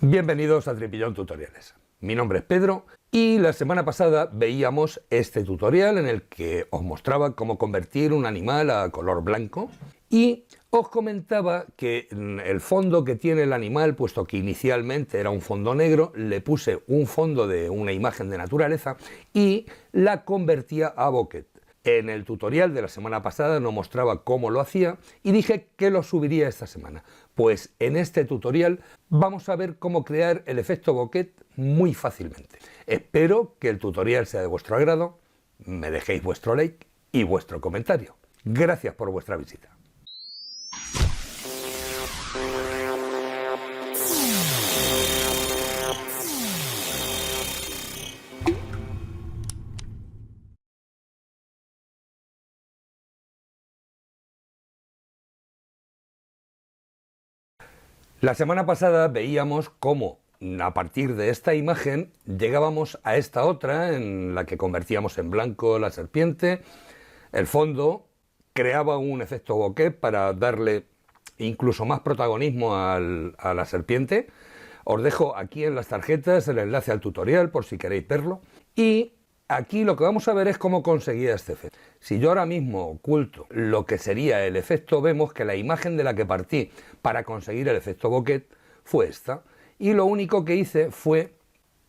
Bienvenidos a Tripillón Tutoriales. Mi nombre es Pedro y la semana pasada veíamos este tutorial en el que os mostraba cómo convertir un animal a color blanco y os comentaba que el fondo que tiene el animal, puesto que inicialmente era un fondo negro, le puse un fondo de una imagen de naturaleza y la convertía a bokeh. En el tutorial de la semana pasada no mostraba cómo lo hacía y dije que lo subiría esta semana. Pues en este tutorial vamos a ver cómo crear el efecto bokeh muy fácilmente. Espero que el tutorial sea de vuestro agrado, me dejéis vuestro like y vuestro comentario. Gracias por vuestra visita. La semana pasada veíamos cómo a partir de esta imagen llegábamos a esta otra en la que convertíamos en blanco la serpiente. El fondo creaba un efecto bokeh para darle incluso más protagonismo a la serpiente. Os dejo aquí en las tarjetas el enlace al tutorial por si queréis verlo. Y aquí lo que vamos a ver es cómo conseguía este efecto. Si yo ahora mismo oculto lo que sería el efecto, vemos que la imagen de la que partí para conseguir el efecto bokeh fue esta. Y lo único que hice fue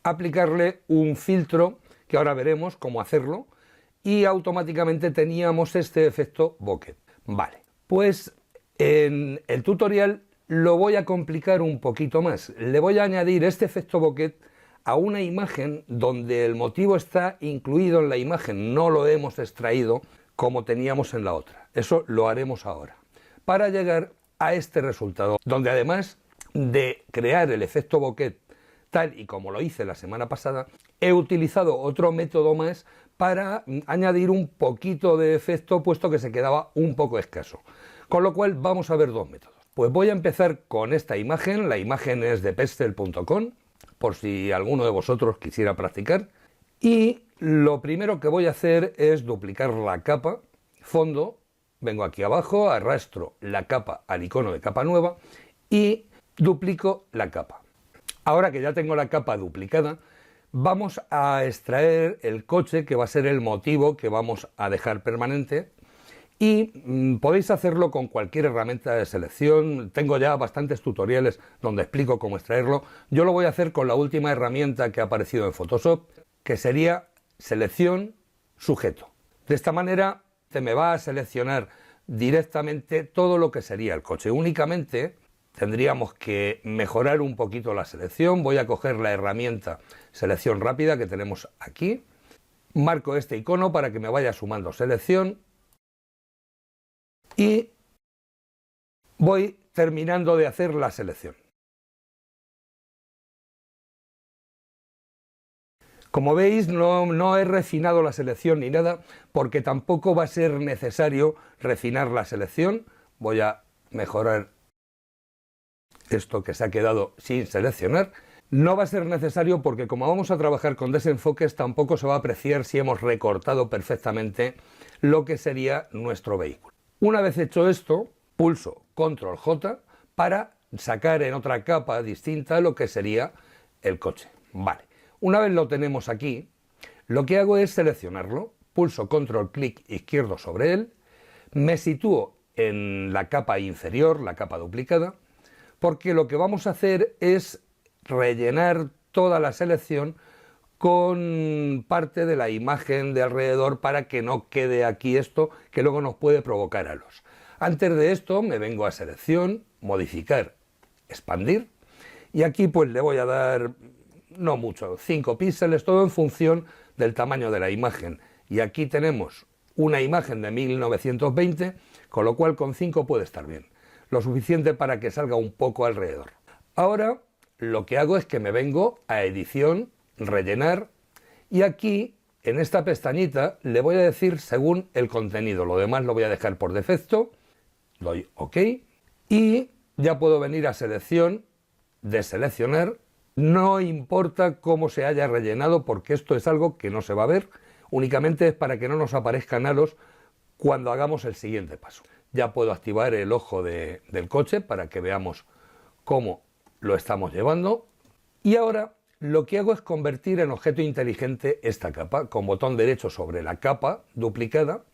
aplicarle un filtro, que ahora veremos cómo hacerlo, y automáticamente teníamos este efecto bokeh. Vale, pues en el tutorial lo voy a complicar un poquito más. Le voy a añadir este efecto bokeh a una imagen donde el motivo está incluido en la imagen, no lo hemos extraído como teníamos en la otra. Eso lo haremos ahora, para llegar a este resultado, donde además de crear el efecto bokeh tal y como lo hice la semana pasada, he utilizado otro método más para añadir un poquito de efecto, puesto que se quedaba un poco escaso. Con lo cual vamos a ver dos métodos. Pues voy a empezar con esta imagen. La imagen es de pestel.com, por si alguno de vosotros quisiera practicar. Y lo primero que voy a hacer es duplicar la capa, fondo, vengo aquí abajo, arrastro la capa al icono de capa nueva y duplico la capa. Ahora que ya tengo la capa duplicada, vamos a extraer el coche, que va a ser el motivo que vamos a dejar permanente. Y podéis hacerlo con cualquier herramienta de selección. Tengo ya bastantes tutoriales donde explico cómo extraerlo. Yo lo voy a hacer con la última herramienta que ha aparecido en Photoshop, que sería selección sujeto. De esta manera se me va a seleccionar directamente todo lo que sería el coche. Únicamente tendríamos que mejorar un poquito la selección. Voy a coger la herramienta selección rápida que tenemos aquí. Marco este icono para que me vaya sumando selección. Y voy terminando de hacer la selección. Como veis, no he refinado la selección ni nada, porque tampoco va a ser necesario refinar la selección. Voy a mejorar esto que se ha quedado sin seleccionar. No va a ser necesario porque como vamos a trabajar con desenfoques, tampoco se va a apreciar si hemos recortado perfectamente lo que sería nuestro vehículo. Una vez hecho esto, pulso Control J para sacar en otra capa distinta lo que sería el coche. Vale, una vez lo tenemos aquí, lo que hago es seleccionarlo, pulso Control clic izquierdo sobre él, me sitúo en la capa inferior, la capa duplicada, porque lo que vamos a hacer es rellenar toda la selección con parte de la imagen de alrededor para que no quede aquí esto que luego nos puede provocar halos. Antes de esto me vengo a selección, modificar, expandir y aquí pues le voy a dar, no mucho, 5 píxeles, todo en función del tamaño de la imagen. Y aquí tenemos una imagen de 1920, con lo cual con 5 puede estar bien, lo suficiente para que salga un poco alrededor. Ahora lo que hago es que me vengo a edición, rellenar, y aquí en esta pestañita le voy a decir según el contenido, lo demás lo voy a dejar por defecto, doy OK y ya puedo venir a selección, deseleccionar, no importa cómo se haya rellenado porque esto es algo que no se va a ver, únicamente es para que no nos aparezcan halos cuando hagamos el siguiente paso. Ya puedo activar el ojo del coche para que veamos cómo lo estamos llevando. Y ahora lo que hago es convertir en objeto inteligente esta capa. Con botón derecho sobre la capa duplicada,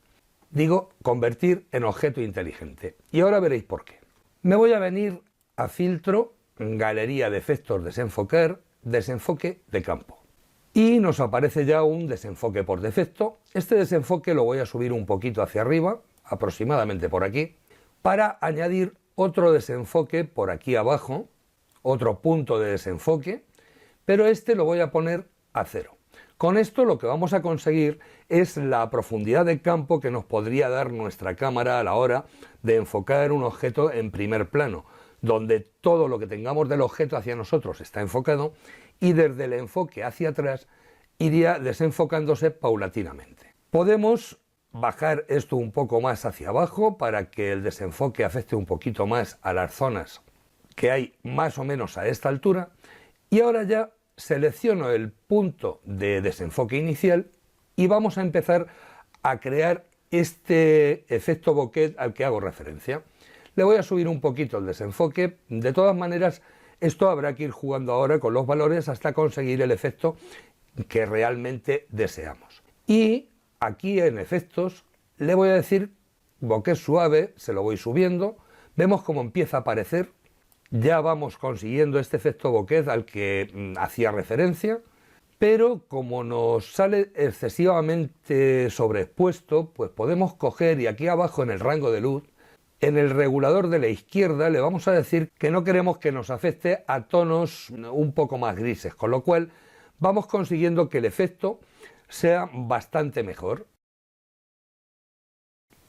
digo convertir en objeto inteligente. Y ahora veréis por qué. Me voy a venir a filtro, galería de efectos, desenfocar, desenfoque de campo. Y nos aparece ya un desenfoque por defecto. Este desenfoque lo voy a subir un poquito hacia arriba, aproximadamente por aquí, para añadir otro desenfoque por aquí abajo, otro punto de desenfoque, pero este lo voy a poner a 0. Con esto lo que vamos a conseguir es la profundidad de campo que nos podría dar nuestra cámara a la hora de enfocar un objeto en primer plano, donde todo lo que tengamos del objeto hacia nosotros está enfocado y desde el enfoque hacia atrás iría desenfocándose paulatinamente. Podemos bajar esto un poco más hacia abajo para que el desenfoque afecte un poquito más a las zonas que hay más o menos a esta altura, y ahora ya selecciono el punto de desenfoque inicial y vamos a empezar a crear este efecto bokeh al que hago referencia. Le voy a subir un poquito el desenfoque. De todas maneras, esto habrá que ir jugando ahora con los valores hasta conseguir el efecto que realmente deseamos. Y aquí en efectos le voy a decir bokeh suave, se lo voy subiendo. Vemos cómo empieza a aparecer. Ya vamos consiguiendo este efecto bokeh al que hacía referencia, pero como nos sale excesivamente sobreexpuesto, pues podemos coger y aquí abajo en el rango de luz, en el regulador de la izquierda le vamos a decir que no queremos que nos afecte a tonos un poco más grises, con lo cual vamos consiguiendo que el efecto sea bastante mejor.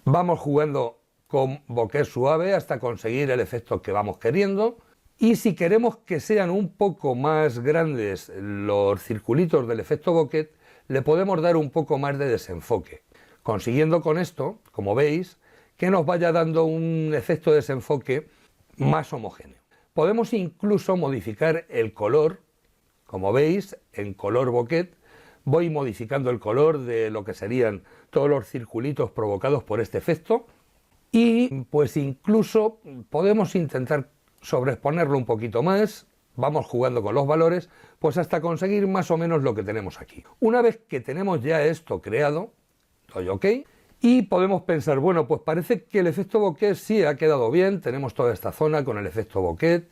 Vamos jugando con bokeh suave hasta conseguir el efecto que vamos queriendo, y si queremos que sean un poco más grandes los circulitos del efecto bokeh, le podemos dar un poco más de desenfoque, consiguiendo con esto, como veis, que nos vaya dando un efecto de desenfoque más homogéneo. Podemos incluso modificar el color, como veis, en color bokeh, voy modificando el color de lo que serían todos los circulitos provocados por este efecto. Y pues incluso podemos intentar sobreexponerlo un poquito más, vamos jugando con los valores, pues hasta conseguir más o menos lo que tenemos aquí. Una vez que tenemos ya esto creado, doy OK, y podemos pensar, bueno, pues parece que el efecto bokeh sí ha quedado bien, tenemos toda esta zona con el efecto bokeh,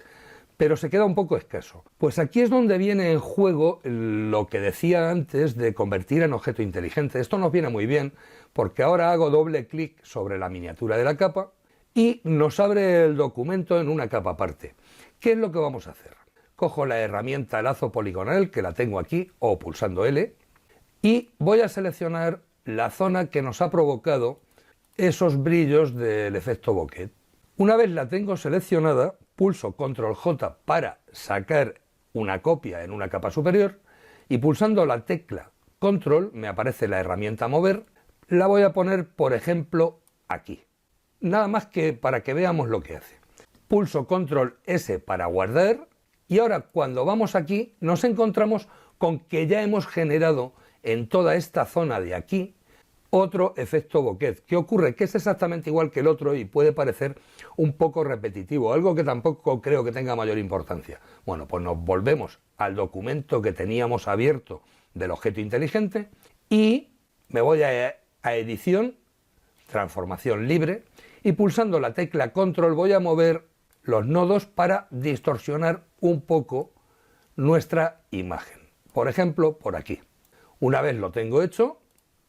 pero se queda un poco escaso. Pues aquí es donde viene en juego lo que decía antes de convertir en objeto inteligente. Esto nos viene muy bien porque ahora hago doble clic sobre la miniatura de la capa y nos abre el documento en una capa aparte. ¿Qué es lo que vamos a hacer? Cojo la herramienta lazo poligonal, que la tengo aquí, o pulsando L, y voy a seleccionar la zona que nos ha provocado esos brillos del efecto bokeh. Una vez la tengo seleccionada, pulso Control J para sacar una copia en una capa superior y pulsando la tecla Control me aparece la herramienta mover. La voy a poner, por ejemplo, aquí. Nada más que para que veamos lo que hace. Pulso Control S para guardar y ahora cuando vamos aquí nos encontramos con que ya hemos generado en toda esta zona de aquí otro efecto bokeh. ¿Qué ocurre? Que es exactamente igual que el otro y puede parecer un poco repetitivo, algo que tampoco creo que tenga mayor importancia. Bueno, pues nos volvemos al documento que teníamos abierto del objeto inteligente y me voy a edición, transformación libre, y pulsando la tecla Control voy a mover los nodos para distorsionar un poco nuestra imagen. Por ejemplo, por aquí. Una vez lo tengo hecho,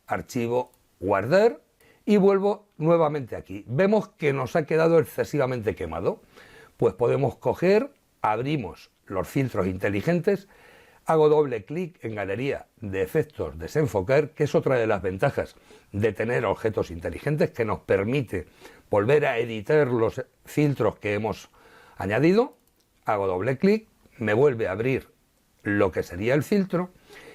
archivo, guardar y vuelvo nuevamente aquí. Vemos que nos ha quedado excesivamente quemado. Pues podemos coger, abrimos los filtros inteligentes, hago doble clic en galería de efectos desenfocar, que es otra de las ventajas de tener objetos inteligentes, que nos permite volver a editar los filtros que hemos añadido. Hago doble clic, me vuelve a abrir lo que sería el filtro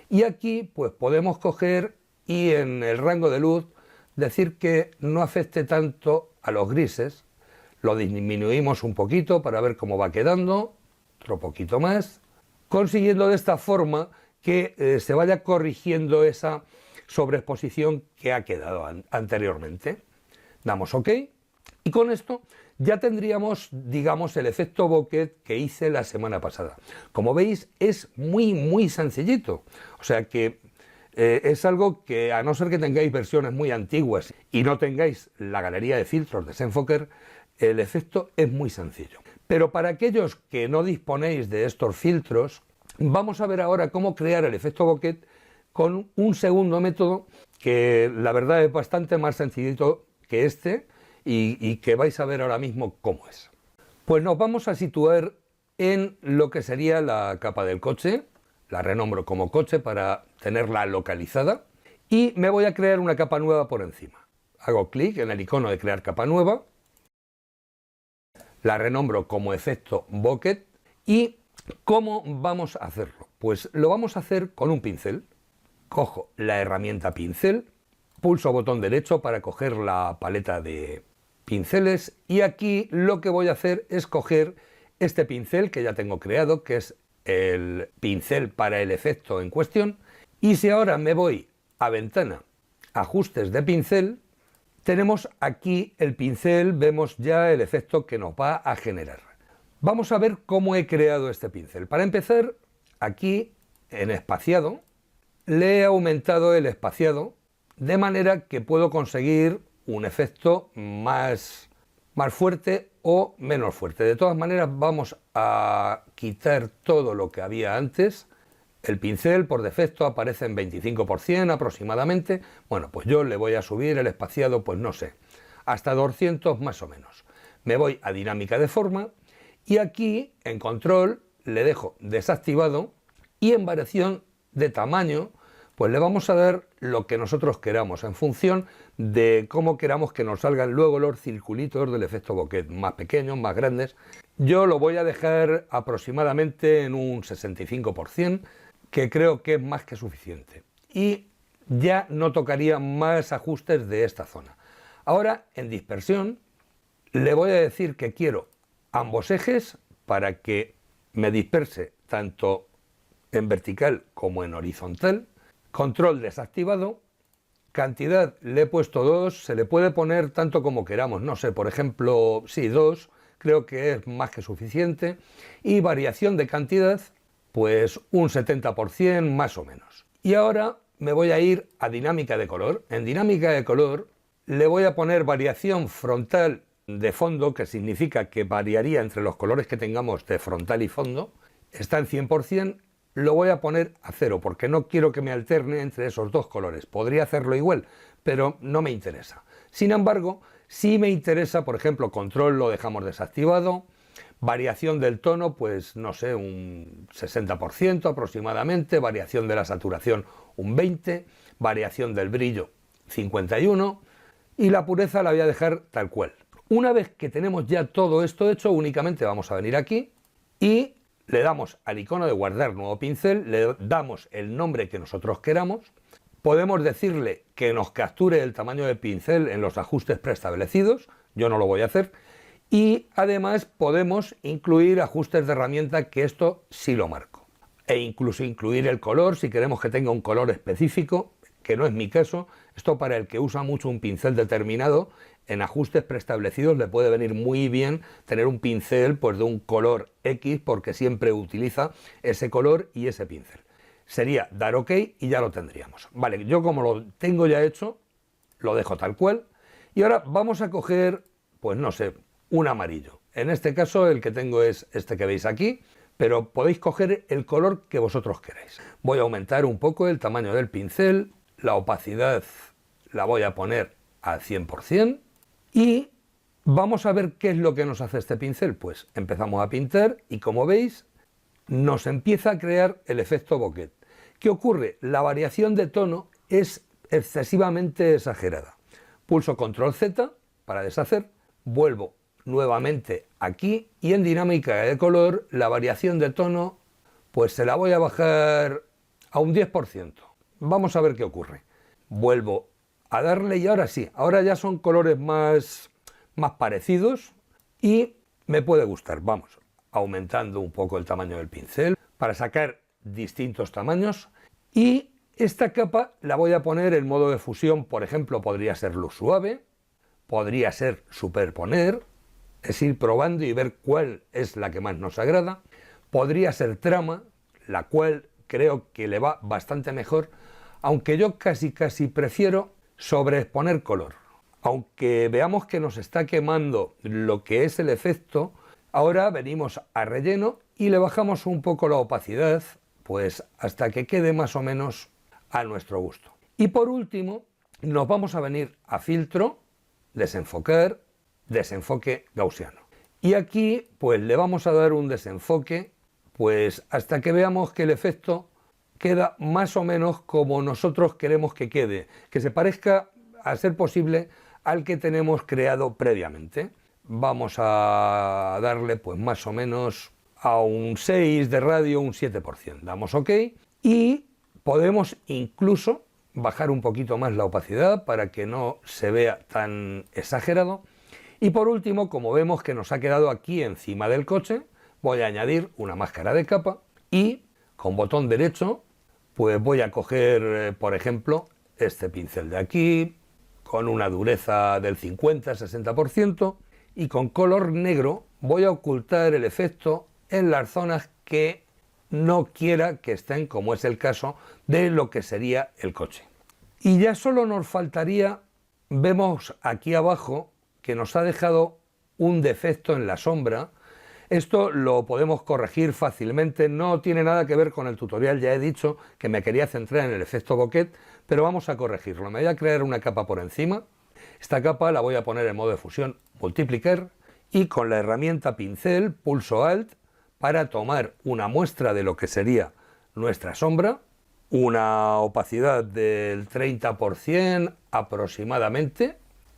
y aquí pues podemos coger y en el rango de luz decir que no afecte tanto a los grises. Lo disminuimos un poquito para ver cómo va quedando, otro poquito más, consiguiendo de esta forma que se vaya corrigiendo esa sobreexposición que ha quedado anteriormente. Damos OK y con esto ya tendríamos, digamos, el efecto bokeh que hice la semana pasada. Como veis, es muy sencillito. O sea que es algo que, a no ser que tengáis versiones muy antiguas y no tengáis la galería de filtros de Zenfoker, el efecto es muy sencillo. Pero para aquellos que no disponéis de estos filtros, vamos a ver ahora cómo crear el efecto bokeh con un segundo método que la verdad es bastante más sencillito que este y que vais a ver ahora mismo cómo es. Pues nos vamos a situar en lo que sería la capa del coche. La renombro como coche para tenerla localizada y me voy a crear una capa nueva por encima. Hago clic en el icono de crear capa nueva, la renombro como efecto bokeh. ¿Y cómo vamos a hacerlo? Pues lo vamos a hacer con un pincel. Cojo la herramienta pincel, pulso botón derecho para coger la paleta de pinceles y aquí lo que voy a hacer es coger este pincel que ya tengo creado, que es el pincel para el efecto en cuestión. Y si ahora me voy a ventana, ajustes de pincel, tenemos aquí el pincel, vemos ya el efecto que nos va a generar. Vamos a ver cómo he creado este pincel. Para empezar, aquí en espaciado, le he aumentado el espaciado de manera que puedo conseguir un efecto más fuerte o menos fuerte. De todas maneras, vamos a quitar todo lo que había antes. El pincel por defecto aparece en 25% aproximadamente. Bueno, pues yo le voy a subir el espaciado, pues no sé, hasta 200 más o menos. Me voy a dinámica de forma y aquí en control le dejo desactivado y en variación de tamaño pues le vamos a dar lo que nosotros queramos en función de cómo queramos que nos salgan luego los circulitos del efecto bokeh, más pequeños, más grandes. Yo lo voy a dejar aproximadamente en un 65%, que creo que es más que suficiente. Y ya no tocaría más ajustes de esta zona. Ahora, en dispersión, le voy a decir que quiero ambos ejes para que me disperse tanto en vertical como en horizontal. Control desactivado, cantidad le he puesto 2, se le puede poner tanto como queramos, no sé, por ejemplo, sí, 2, creo que es más que suficiente, y variación de cantidad, pues un 70% más o menos. Y ahora me voy a ir a dinámica de color. En dinámica de color le voy a poner variación frontal de fondo, que significa que variaría entre los colores que tengamos de frontal y fondo, está en 100%, lo voy a poner a 0 porque no quiero que me alterne entre esos dos colores. Podría hacerlo igual, pero no me interesa. Sin embargo, sí me interesa, por ejemplo, control lo dejamos desactivado, variación del tono, pues no sé, un 60% aproximadamente, variación de la saturación un 20%, variación del brillo 51% y la pureza la voy a dejar tal cual. Una vez que tenemos ya todo esto hecho, únicamente vamos a venir aquí y le damos al icono de guardar nuevo pincel, le damos el nombre que nosotros queramos, podemos decirle que nos capture el tamaño del pincel en los ajustes preestablecidos, yo no lo voy a hacer, y además podemos incluir ajustes de herramienta, que esto sí lo marco, e incluso incluir el color si queremos que tenga un color específico, que no es mi caso. Esto para el que usa mucho un pincel determinado, en ajustes preestablecidos le puede venir muy bien tener un pincel pues de un color X porque siempre utiliza ese color y ese pincel. Sería dar OK y ya lo tendríamos. Vale, yo como lo tengo ya hecho, lo dejo tal cual y ahora vamos a coger, pues no sé, un amarillo. En este caso el que tengo es este que veis aquí, pero podéis coger el color que vosotros queráis. Voy a aumentar un poco el tamaño del pincel, la opacidad la voy a poner al 100%. Y vamos a ver qué es lo que nos hace este pincel. Pues empezamos a pintar y como veis nos empieza a crear el efecto bokeh. ¿Qué ocurre? La variación de tono es excesivamente exagerada. Pulso control Z para deshacer, vuelvo nuevamente aquí y en dinámica de color la variación de tono pues se la voy a bajar a un 10%. Vamos a ver qué ocurre. Vuelvo a darle y ahora sí, ahora ya son colores más parecidos y me puede gustar. Vamos, aumentando un poco el tamaño del pincel para sacar distintos tamaños y esta capa la voy a poner en modo de fusión, por ejemplo, podría ser luz suave, podría ser superponer es ir probando y ver cuál es la que más nos agrada. Podría ser trama, la cual creo que le va bastante mejor, aunque yo casi prefiero sobreexponer color. Aunque veamos que nos está quemando lo que es el efecto, ahora venimos a relleno y le bajamos un poco la opacidad, pues hasta que quede más o menos a nuestro gusto. Y por último, nos vamos a venir a filtro, desenfocar, desenfoque gaussiano. Y aquí pues le vamos a dar un desenfoque pues hasta que veamos que el efecto queda más o menos como nosotros queremos que quede, que se parezca, a ser posible, al que tenemos creado previamente. Vamos a darle pues más o menos a un 6 de radio, un 7%. Damos OK y podemos incluso bajar un poquito más la opacidad para que no se vea tan exagerado. Y por último, como vemos que nos ha quedado aquí encima del coche, voy a añadir una máscara de capa y con botón derecho pues voy a coger, por ejemplo, este pincel de aquí, con una dureza del 50-60%, y con color negro voy a ocultar el efecto en las zonas que no quiera que estén, como es el caso de lo que sería el coche. Y ya solo nos faltaría, vemos aquí abajo que nos ha dejado un defecto en la sombra. Esto lo podemos corregir fácilmente, no tiene nada que ver con el tutorial, ya he dicho que me quería centrar en el efecto bokeh, pero vamos a corregirlo. Me voy a crear una capa por encima, esta capa la voy a poner en modo de fusión, multiplicar, y con la herramienta pincel pulso Alt para tomar una muestra de lo que sería nuestra sombra, una opacidad del 30% aproximadamente,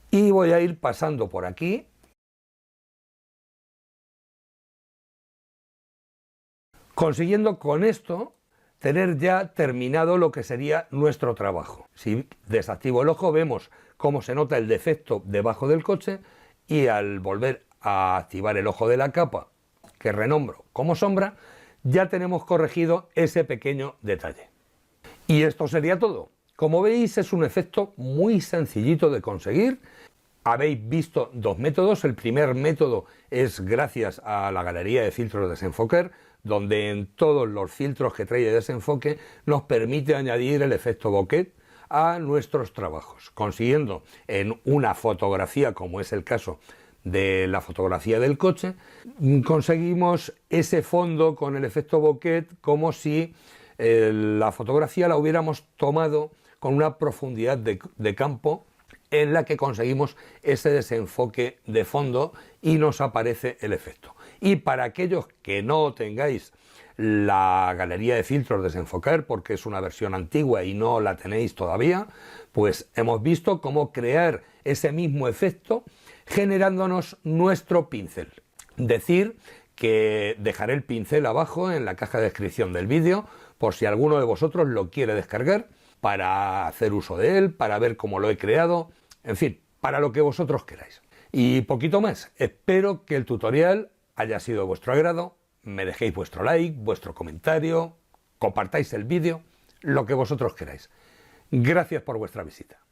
y voy a ir pasando por aquí, consiguiendo con esto tener ya terminado lo que sería nuestro trabajo. Si desactivo el ojo vemos cómo se nota el defecto debajo del coche, y al volver a activar el ojo de la capa, que renombro como sombra, ya tenemos corregido ese pequeño detalle. Y esto sería todo. Como veis, es un efecto muy sencillito de conseguir. Habéis visto dos métodos. El primer método es gracias a la galería de filtros de desenfocar, donde en todos los filtros que trae de desenfoque nos permite añadir el efecto bokeh a nuestros trabajos, consiguiendo en una fotografía, como es el caso de la fotografía del coche, conseguimos ese fondo con el efecto bokeh como si la fotografía la hubiéramos tomado con una profundidad de campo en la que conseguimos ese desenfoque de fondo y nos aparece el efecto. Y para aquellos que no tengáis la galería de filtros desenfocar, porque es una versión antigua y no la tenéis todavía, pues hemos visto cómo crear ese mismo efecto generándonos nuestro pincel. Decir que dejaré el pincel abajo en la caja de descripción del vídeo por si alguno de vosotros lo quiere descargar para hacer uso de él, para ver cómo lo he creado, en fin, para lo que vosotros queráis. Y poquito más. Espero que el tutorial haya sido de vuestro agrado, me dejéis vuestro like, vuestro comentario, compartáis el vídeo, lo que vosotros queráis. Gracias por vuestra visita.